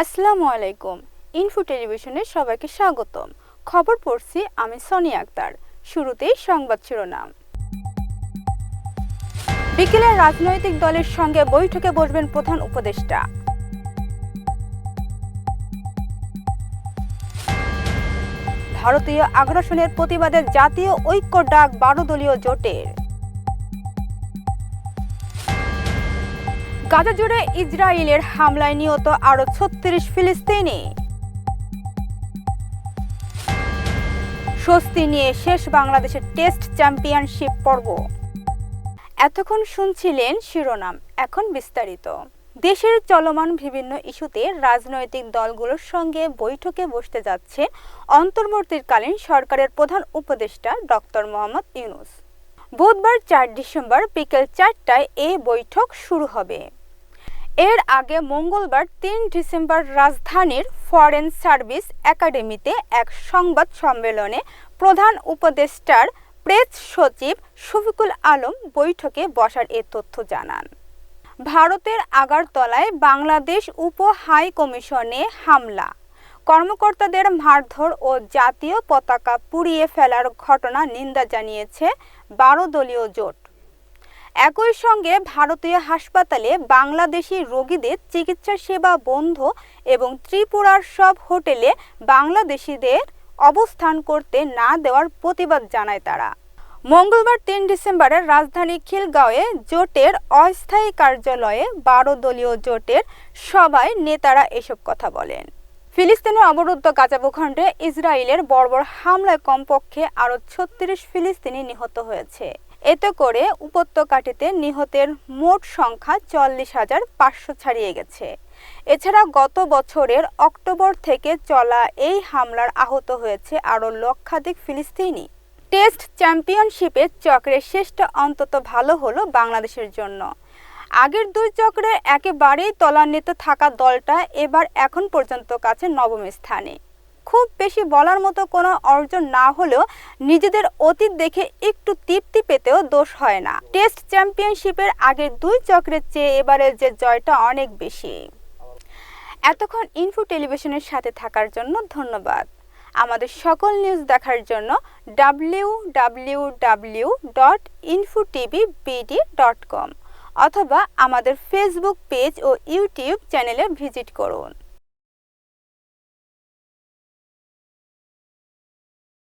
আসসালামু আলাইকুম। ইনফো টেলিভিশনে সবাইকে স্বাগতম। খবর পড়ছি আমি সোনিয়া আক্তার। শুরুতেই সংবাদ শিরোনাম। বিকেলে রাজনৈতিক দলের সঙ্গে বৈঠকে বসবেন প্রধান উপদেষ্টা। ভারতীয় আগ্রাসনের প্রতিবাদে জাতীয় ঐক্য ডাক 12 দলীয় জোটের। গাজা জুড়ে ইসরায়েলের হামলায় নিহত আরও 36 ফিলিস্তিনি। স্বস্তি নিয়ে শেষ বাংলাদেশের টেস্ট চ্যাম্পিয়নশিপ পর্ব। এতক্ষণ শুনছিলেন শিরোনাম, এখন বিস্তারিত। দেশের চলমান বিভিন্ন ইস্যুতে রাজনৈতিক দলগুলোর সঙ্গে বৈঠকে বসতে যাচ্ছে অন্তর্বর্তীকালীন সরকারের প্রধান উপদেষ্টা ডক্টর মোহাম্মদ ইউনূস। বুধবার 4 ডিসেম্বর বিকেল 4টায় এই বৈঠক শুরু হবে। এর আগে মঙ্গলবার 3 ডিসেম্বর রাজধানীর ফরেন সার্ভিস একাডেমিতে এক সংবাদ সম্মেলনে প্রধান উপদেষ্টার প্রেস সচিব শফিকুল আলম বৈঠকে বসার এ তথ্য জানান। ভারতের আগারতলায় বাংলাদেশ উপ হাই কমিশনে হামলা, কর্মকর্তাদের মারধর ও জাতীয় পতাকা পুড়িয়ে ফেলার ঘটনা নিন্দা জানিয়েছে 12 দলীয় জোট। একই সঙ্গে ভারতীয় হাসপাতালে বাংলাদেশি রোগীদের চিকিৎসা সেবা বন্ধ এবং ত্রিপুরার সব হোটেলে বাংলাদেশিদের অবস্থান করতে না দেওয়ার প্রতিবাদ জানায় তারা। মঙ্গলবার 3 ডিসেম্বরে রাজধানী খিলগাঁওয়ে জোটের অস্থায়ী কার্যালয়ে 12 দলীয় জোটের সভায় নেতারা এসব কথা বলেন। ফিলিস্তিনের অবরুদ্ধ গাজা ভূখণ্ডে ইসরায়েলের বর্বর হামলায় কমপক্ষে আরও 36 ফিলিস্তিনি নিহত হয়েছে। এতে করে উপত্যকাটিতে নিহতের মোট সংখ্যা 40,500 ছাড়িয়ে গেছে। এছাড়া গত বছরের অক্টোবর থেকে চলা এই হামলার আহত হয়েছে আরও লক্ষাধিক ফিলিস্তিনি। টেস্ট চ্যাম্পিয়নশিপের চক্রের শেষটা অন্তত ভালো হলো বাংলাদেশের জন্য। আগের 2 চক্রে একেবারেই তলান্বিত থাকা দলটা এবার এখন পর্যন্ত কাছে 9ম স্থানে। খুব বেশি বলার মতো কোনো অর্জন না হলেও নিজেদের অতীত দেখে একটু তৃপ্তি পেতেও দোষ হয় না। টেস্ট চ্যাম্পিয়নশিপের আগের 2 চক্রের চেয়ে এবারের যে জয়টা অনেক বেশি। এতক্ষণ ইনফো টেলিভিশনের সাথে থাকার জন্য ধন্যবাদ। আমাদের সকল নিউজ দেখার জন্য www.infotvbd.com অথবা আমাদের ফেসবুক পেজ ও ইউটিউব চ্যানেলে ভিজিট করুন।